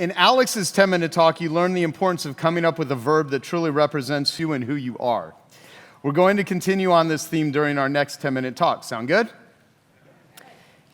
In Alex's 10-minute talk, you learn the importance of coming up with a verb that truly represents you and who you are. We're going to continue on this theme during our next 10-minute talk. Sound good?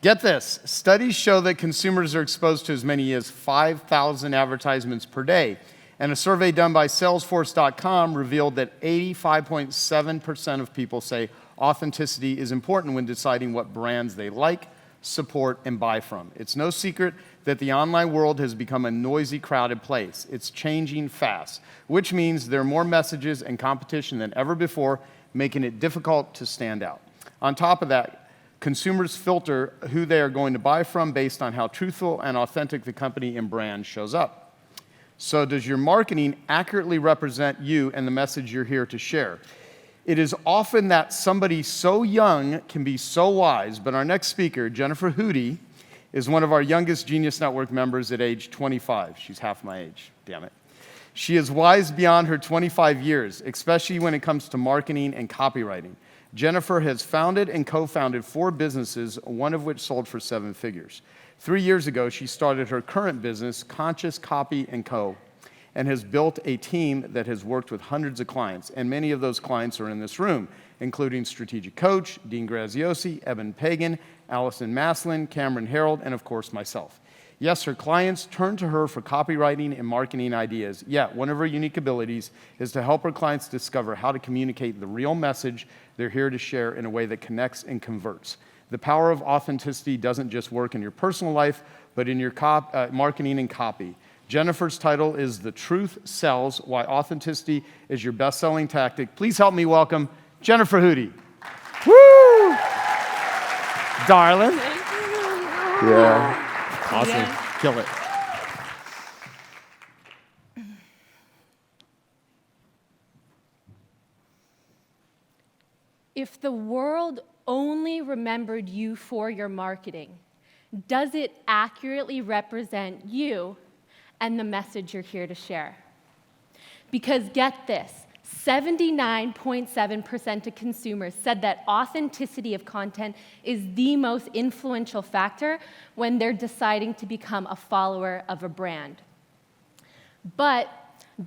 Get this. Studies show that consumers are exposed to as many as 5,000 advertisements per day. And a survey done by Salesforce.com revealed that 85.7% of people say authenticity is important when deciding what brands they like, support, and buy from. It's no secret that the online world has become a noisy, crowded place. It's changing fast, which means there are more messages and competition than ever before, making it difficult to stand out. On top of that, consumers filter who they are going to buy from based on how truthful and authentic the company and brand shows up. So does your marketing accurately represent you and the message you're here to share? It is often that somebody so young can be so wise, but our next speaker, Jennifer Hootie, is one of our youngest Genius Network members at age 25. She's half my age, damn it. She is wise beyond her 25 years, especially when it comes to marketing and copywriting. Jennifer has founded and co-founded 4 businesses, one of which sold for 7 figures. 3 years ago, she started her current business, Conscious Copy & Co., and has built a team that has worked with hundreds of clients, and many of those clients are in this room, including Strategic Coach, Dean Graziosi, Eben Pagan, Allison Maslin, Cameron Harold, and of course myself. Yes, her clients turn to her for copywriting and marketing ideas, yet one of her unique abilities is to help her clients discover how to communicate the real message they're here to share in a way that connects and converts. The power of authenticity doesn't just work in your personal life, but in your marketing and copy. Jennifer's title is The Truth Sells, Why Authenticity is Your Best-Selling Tactic. Please help me welcome Jennifer Hootie. Woo! Darling. Yeah. Awesome. Yeah. Kill it. If the world only remembered you for your marketing, does it accurately represent you and the message you're here to share? Because get this, 79.7% of consumers said that authenticity of content is the most influential factor when they're deciding to become a follower of a brand. But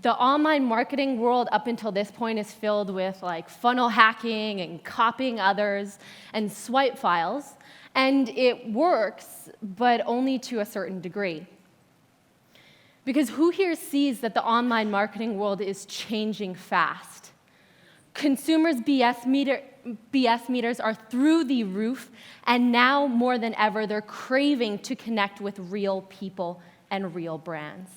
the online marketing world up until this point is filled with like funnel hacking and copying others and swipe files, and it works, but only to a certain degree. Because who here sees that the online marketing world is changing fast? Consumers' BS meters are through the roof, and now more than ever, they're craving to connect with real people and real brands.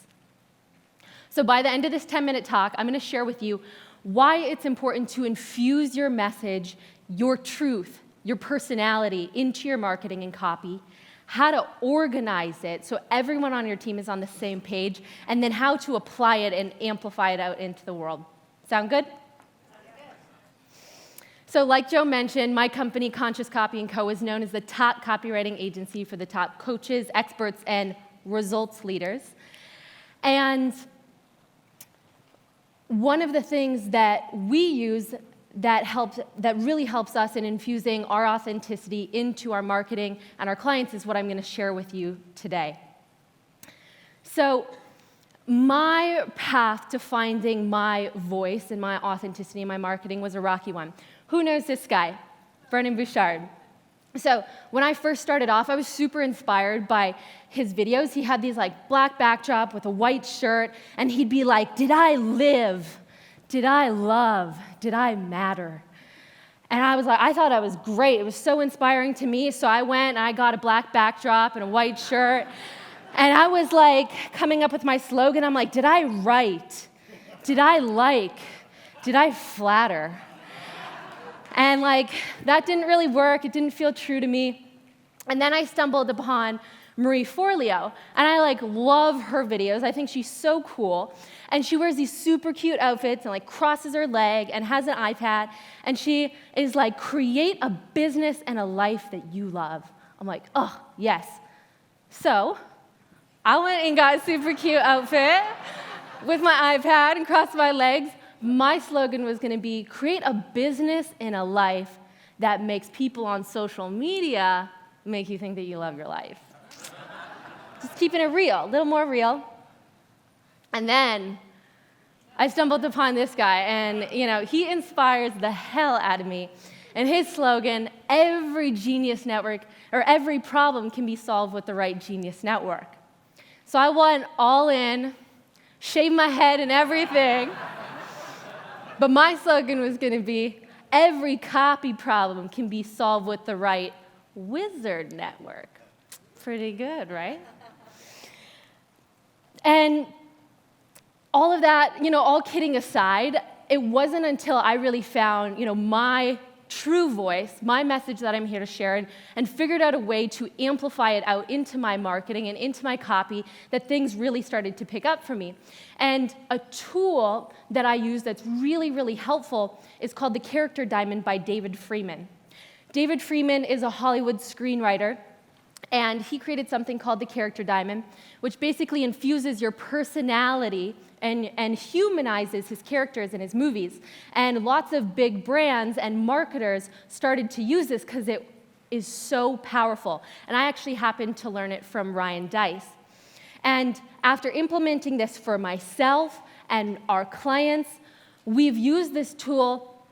So by the end of this 10-minute talk, I'm going to share with you why it's important to infuse your message, your truth, your personality into your marketing and copy, how to organize it so everyone on your team is on the same page, and then how to apply it and amplify it out into the world. Sound good? So like Joe mentioned, my company, Conscious Copy & Co., is known as the top copywriting agency for the top coaches, experts, and results leaders. And one of the things that we use that really helps us in infusing our authenticity into our marketing and our clients is what I'm going to share with you today. So my path to finding my voice and my authenticity in my marketing was a rocky one. Who knows this guy? Vernon Bouchard. So when I first started off, I was super inspired by his videos. He had these like black backdrop with a white shirt, and he'd be like, did I live? Did I love? Did I matter? And I was like, I thought I was great. It was so inspiring to me. So I went and I got a black backdrop and a white shirt. And I was like coming up with my slogan. I'm like, did I write? Did I like? Did I flatter? And like, that didn't really work. It didn't feel true to me. And then I stumbled upon Marie Forleo, and I like love her videos. I think she's so cool. And she wears these super cute outfits and like crosses her leg and has an iPad, and she is like, create a business and a life that you love. I'm like, oh, yes. So I went and got a super cute outfit with my iPad and crossed my legs. My slogan was going to be, create a business and a life that makes people on social media make you think that you love your life. Just keeping it real, a little more real. And then I stumbled upon this guy, and he inspires the hell out of me. And his slogan, every genius network, or every problem can be solved with the right genius network. So I went all in, shaved my head and everything. But my slogan was going to be, every copy problem can be solved with the right wizard network. Pretty good, right? And all of that, all kidding aside, it wasn't until I really found, my true voice, my message that I'm here to share, and figured out a way to amplify it out into my marketing and into my copy, that things really started to pick up for me. And a tool that I use that's really, really helpful is called the Character Diamond by David Freeman. David Freeman is a Hollywood screenwriter, and he created something called the Character Diamond, which basically infuses your personality and humanizes his characters in his movies. And lots of big brands and marketers started to use this because it is so powerful. And I actually happened to learn it from Ryan Deiss. And after implementing this for myself and our clients, we've used this tool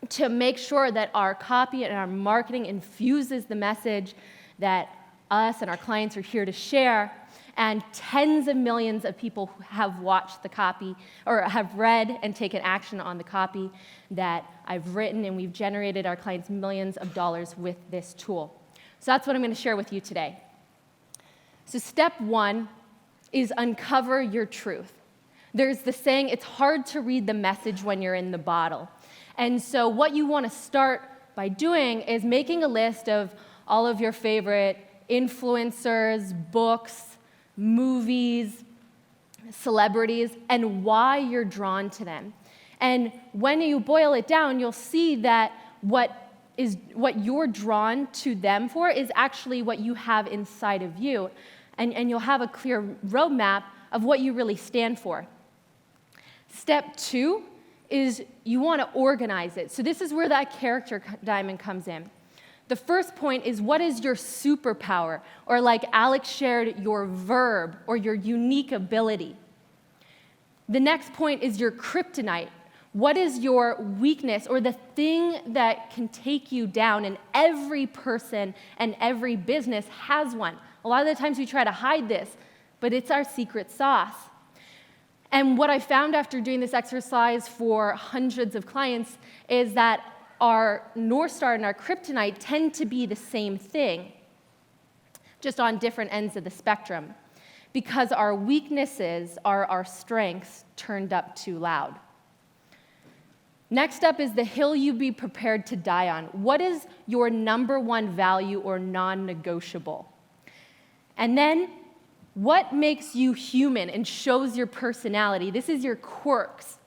to make sure that our copy and our marketing infuses the message that us and our clients are here to share. And tens of millions of people have watched the copy or have read and taken action on the copy that I've written, and we've generated our clients millions of dollars with this tool. So that's what I'm going to share with you today. So step one is uncover your truth. There's the saying, it's hard to read the message when you're in the bottle. And so what you want to start by doing is making a list of all of your favorite influencers, books, movies, celebrities, and why you're drawn to them. And when you boil it down, you'll see that what you're drawn to them for is actually what you have inside of you. And you'll have a clear roadmap of what you really stand for. Step two is you want to organize it. So this is where that character diamond comes in. The first point is, what is your superpower? Or like Alex shared, your verb or your unique ability. The next point is your kryptonite. What is your weakness or the thing that can take you down? And every person and every business has one. A lot of the times we try to hide this, but it's our secret sauce. And what I found after doing this exercise for hundreds of clients is that our North Star and our kryptonite tend to be the same thing, just on different ends of the spectrum, because our weaknesses are our strengths turned up too loud. Next up is the hill you be prepared to die on. What is your number one value or non-negotiable? And then, what makes you human and shows your personality? This is your quirks.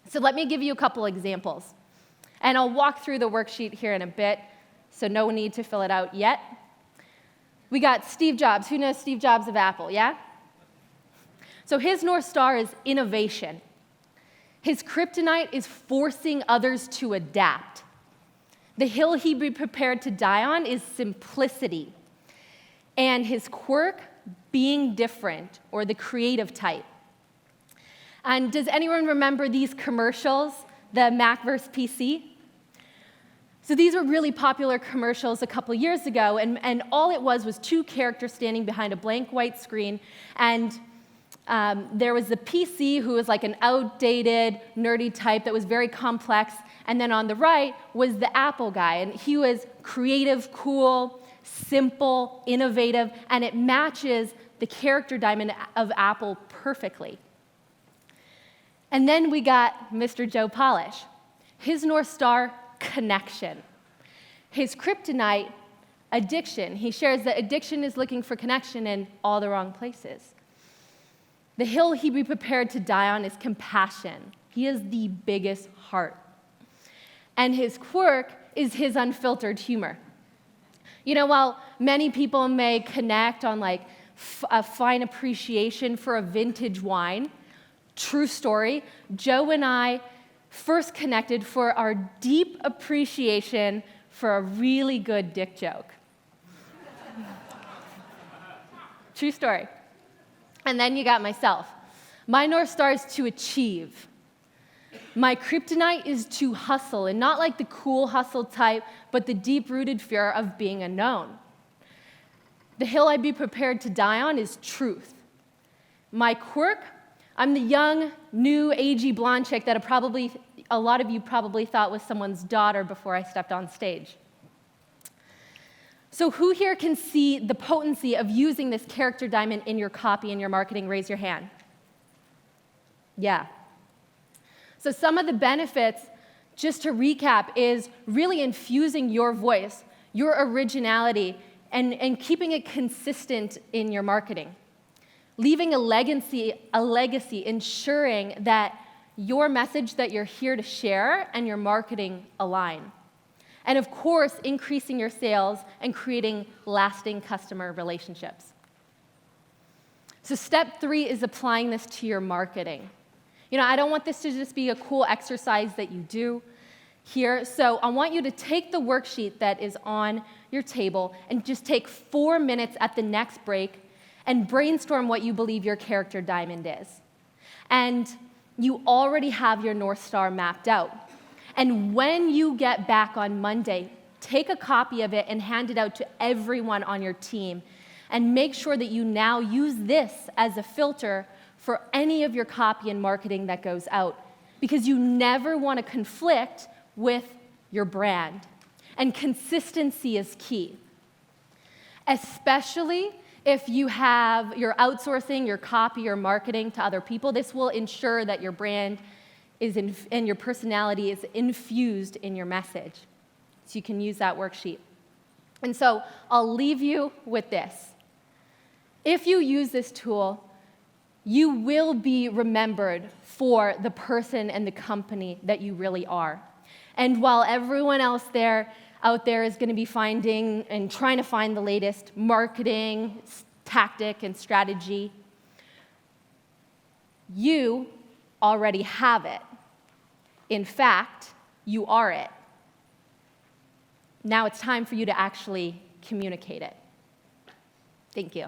So let me give you a couple examples. And I'll walk through the worksheet here in a bit, so no need to fill it out yet. We got Steve Jobs. Who knows Steve Jobs of Apple, yeah? So his North Star is innovation. His kryptonite is forcing others to adapt. The hill he'd be prepared to die on is simplicity. And his quirk, being different, or the creative type. And does anyone remember these commercials, the Mac versus PC? So these were really popular commercials a couple years ago, and all it was two characters standing behind a blank white screen, and there was the PC, who was like an outdated, nerdy type that was very complex, and then on the right was the Apple guy, and he was creative, cool, simple, innovative, and it matches the character diamond of Apple perfectly. And then we got Mr. Joe Polish. His North Star, connection. His kryptonite, addiction. He shares that addiction is looking for connection in all the wrong places. The hill he'd be prepared to die on is compassion. He has the biggest heart. And his quirk is his unfiltered humor. While many people may connect on like a fine appreciation for a vintage wine, true story, Joe and I first connected for our deep appreciation for a really good dick joke. True story. And then you got myself. My North Star is to achieve. My kryptonite is to hustle, and not like the cool hustle type, but the deep-rooted fear of being unknown. The hill I'd be prepared to die on is truth. My quirk, I'm the young, new, agey blonde chick that a lot of you probably thought was someone's daughter before I stepped on stage. So who here can see the potency of using this character diamond in your copy and your marketing? Raise your hand. Yeah. So some of the benefits, just to recap, is really infusing your voice, your originality, and keeping it consistent in your marketing. Leaving a legacy, ensuring that your message that you're here to share and your marketing align. And of course, increasing your sales and creating lasting customer relationships. So step 3 is applying this to your marketing. I don't want this to just be a cool exercise that you do here. So I want you to take the worksheet that is on your table and just take 4 minutes at the next break and brainstorm what you believe your character diamond is. And you already have your North Star mapped out. And when you get back on Monday, take a copy of it and hand it out to everyone on your team. And make sure that you now use this as a filter for any of your copy and marketing that goes out, because you never want to conflict with your brand. And consistency is key, especially if you're outsourcing your copy or marketing to other people. This will ensure that your brand and your personality is infused in your message. So you can use that worksheet. And so I'll leave you with this. If you use this tool, you will be remembered for the person and the company that you really are. And while everyone else out there is going to be finding and trying to find the latest marketing tactic and strategy, you already have it. In fact, you are it. Now it's time for you to actually communicate it. Thank you.